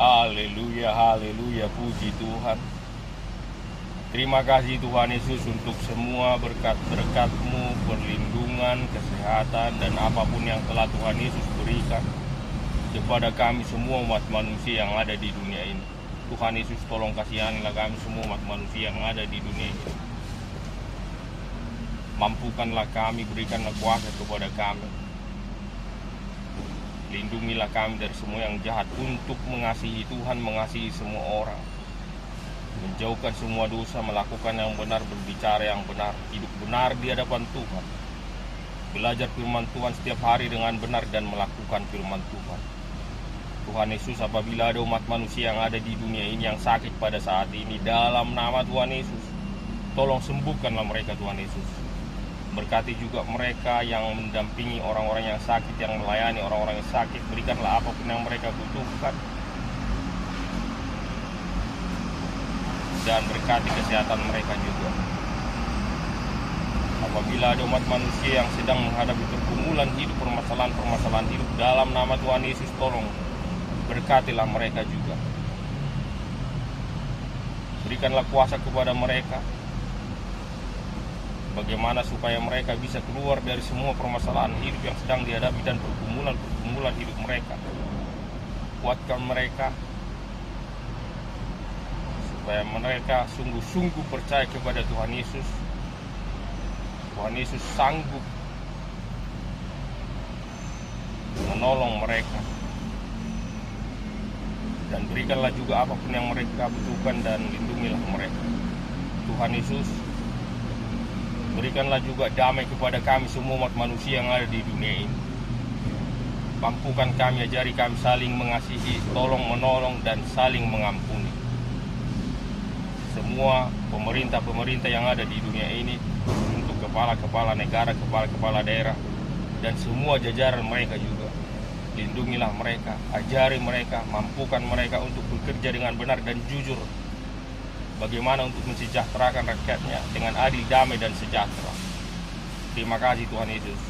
Haleluya, haleluya, puji Tuhan. Terima kasih Tuhan Yesus untuk semua berkat-berkat-Mu, perlindungan, kesehatan, dan apapun yang telah Tuhan Yesus berikan kepada kami semua umat manusia yang ada di dunia ini. Tuhan Yesus, tolong kasihanilah kami semua umat manusia yang ada di dunia ini. Mampukanlah kami, berikanlah kuasa kepada kami. Lindungilah kami dari semua yang jahat untuk mengasihi Tuhan, mengasihi semua orang. Menjauhkan semua dosa, melakukan yang benar, berbicara yang benar, hidup benar di hadapan Tuhan. Belajar firman Tuhan setiap hari dengan benar dan melakukan firman Tuhan. Tuhan Yesus, apabila ada umat manusia yang ada di dunia ini yang sakit pada saat ini, dalam nama Tuhan Yesus, tolong sembuhkanlah mereka Tuhan Yesus. Berkati juga mereka yang mendampingi orang-orang yang sakit, yang melayani orang-orang yang sakit. Berikanlah apapun yang mereka butuhkan. Dan berkati kesehatan mereka juga. Apabila ada umat manusia yang sedang menghadapi pergumulan hidup, permasalahan-permasalahan hidup, dalam nama Tuhan Yesus, tolong berkatilah mereka juga. Berikanlah kuasa kepada mereka, bagaimana supaya mereka bisa keluar dari semua permasalahan hidup yang sedang dihadapi dan pergumulan hidup mereka. Kuatkan mereka supaya mereka sungguh-sungguh percaya kepada Tuhan Yesus. Tuhan Yesus sanggup menolong mereka. Dan berikanlah juga apapun yang mereka butuhkan dan lindungilah mereka. Tuhan Yesus, berikanlah juga damai kepada kami semua umat manusia yang ada di dunia ini. Mampukan kami, ajari kami saling mengasihi, tolong menolong dan saling mengampuni. Semua pemerintah-pemerintah yang ada di dunia ini, untuk kepala-kepala negara, kepala-kepala daerah, dan semua jajaran mereka juga. Lindungilah mereka, ajari mereka, mampukan mereka untuk bekerja dengan benar dan jujur. Bagaimana untuk mensejahterakan rakyatnya dengan adil, damai, dan sejahtera. Terima kasih Tuhan Yesus.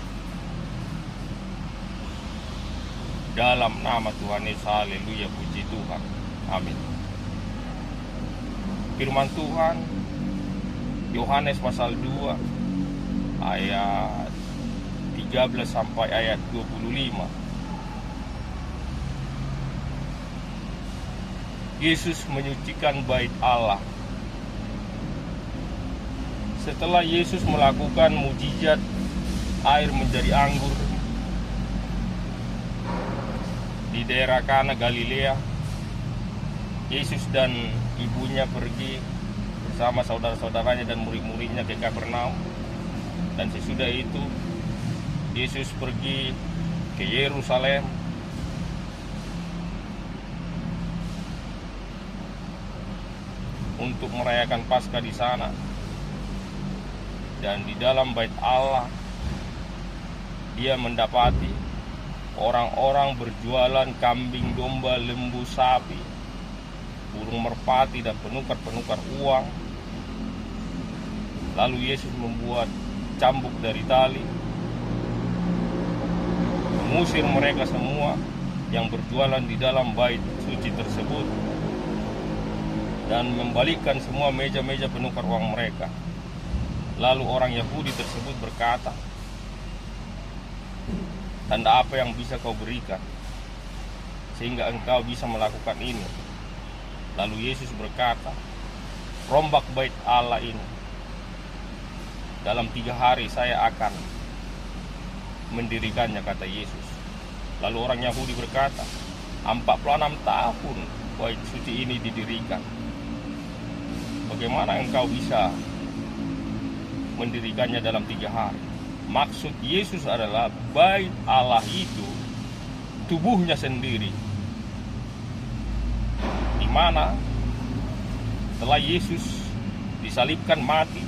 Dalam nama Tuhan Yesus, haleluya, puji Tuhan. Amin. Firman Tuhan, Yohanes pasal 2, ayat 13 sampai ayat 25. Yesus menyucikan bait Allah. Setelah Yesus melakukan mukjizat air menjadi anggur di daerah Kana Galilea, Yesus dan ibunya pergi bersama saudara-saudaranya dan murid-muridnya ke Kapernaum. Dan sesudah itu Yesus pergi ke Yerusalem untuk merayakan Paskah di sana. Dan di dalam bait Allah dia mendapati orang-orang berjualan kambing, domba, lembu, sapi, burung merpati, dan penukar-penukar uang. Lalu Yesus membuat cambuk dari tali, mengusir mereka semua yang berjualan di dalam bait suci tersebut, dan membalikkan semua meja-meja penukar uang mereka. Lalu orang Yahudi tersebut berkata, "Tanda apa yang bisa kau berikan sehingga engkau bisa melakukan ini?" Lalu Yesus berkata, "Rombak bait Allah ini. Dalam 3 hari saya akan mendirikannya," kata Yesus. Lalu orang Yahudi berkata, 46 tahun bait suci ini didirikan. Bagaimana engkau bisa mendirikannya dalam 3 hari? Maksud Yesus adalah bait Allah itu tubuhnya sendiri, di mana setelah Yesus disalibkan mati,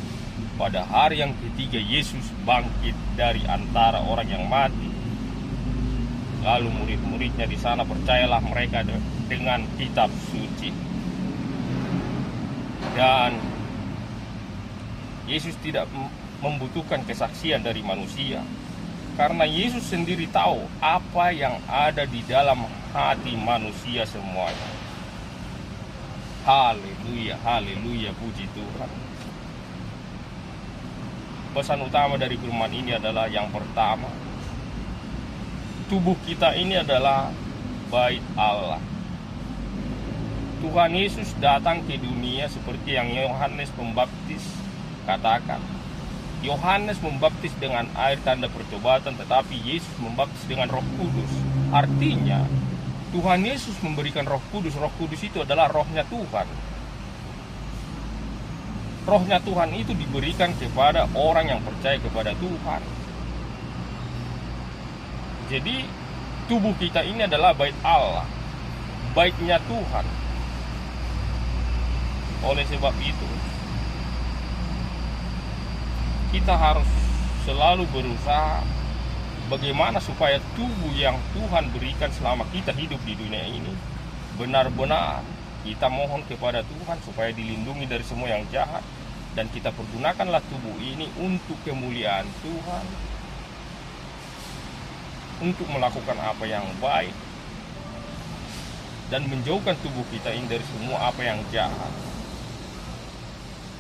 pada hari yang ketiga Yesus bangkit dari antara orang yang mati. Lalu murid-muridnya di sana percayalah mereka dengan kitab suci. Dan Yesus tidak membutuhkan kesaksian dari manusia, karena Yesus sendiri tahu apa yang ada di dalam hati manusia semuanya. Haleluya, haleluya, puji Tuhan. Pesan utama dari firman ini adalah yang pertama, tubuh kita ini adalah bait Allah. Tuhan Yesus datang ke dunia seperti yang Yohanes Pembaptis katakan. Yohanes membaptis dengan air tanda pertobatan, tetapi Yesus membaptis dengan Roh Kudus. Artinya, Tuhan Yesus memberikan Roh Kudus. Roh Kudus itu adalah rohnya Tuhan. Rohnya Tuhan itu diberikan kepada orang yang percaya kepada Tuhan. Jadi tubuh kita ini adalah bait Allah, baitnya Tuhan. Oleh sebab itu, kita harus selalu berusaha bagaimana supaya tubuh yang Tuhan berikan selama kita hidup di dunia ini benar-benar kita mohon kepada Tuhan supaya dilindungi dari semua yang jahat, dan kita pergunakanlah tubuh ini untuk kemuliaan Tuhan, untuk melakukan apa yang baik dan menjauhkan tubuh kita ini dari semua apa yang jahat.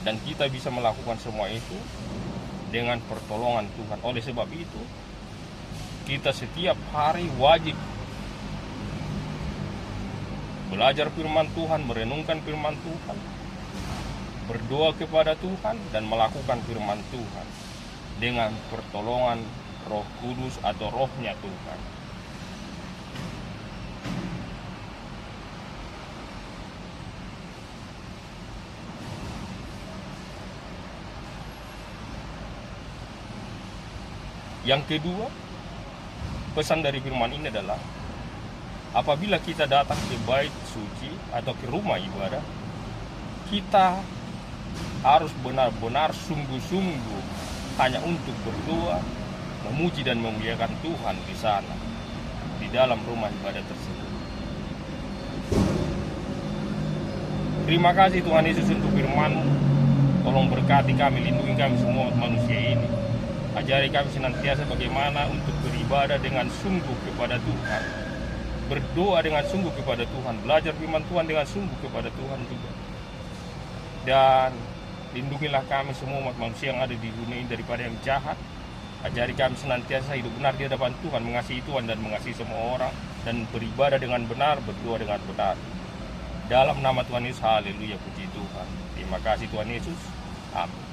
Dan kita bisa melakukan semua itu dengan pertolongan Tuhan. Oleh sebab itu, kita setiap hari wajib belajar firman Tuhan, merenungkan firman Tuhan, berdoa kepada Tuhan, dan melakukan firman Tuhan dengan pertolongan Roh Kudus atau rohnya Tuhan. Yang kedua, pesan dari firman ini adalah apabila kita datang ke bait suci atau ke rumah ibadah, kita harus benar-benar sungguh-sungguh hanya untuk berdoa, memuji dan memuliakan Tuhan di sana, di dalam rumah ibadah tersebut. Terima kasih Tuhan Yesus untuk firman-Mu. Tolong berkati kami, lindungi kami semua manusia ini. Ajari kami senantiasa bagaimana untuk beribadah dengan sungguh kepada Tuhan, berdoa dengan sungguh kepada Tuhan, belajar firman Tuhan dengan sungguh kepada Tuhan juga. Dan lindungilah kami semua umat manusia yang ada di dunia ini daripada yang jahat. Ajari kami senantiasa hidup benar di hadapan Tuhan, mengasihi Tuhan dan mengasihi semua orang, dan beribadah dengan benar, berdoa dengan benar. Dalam nama Tuhan Yesus, haleluya, puji Tuhan. Terima kasih Tuhan Yesus. Amin.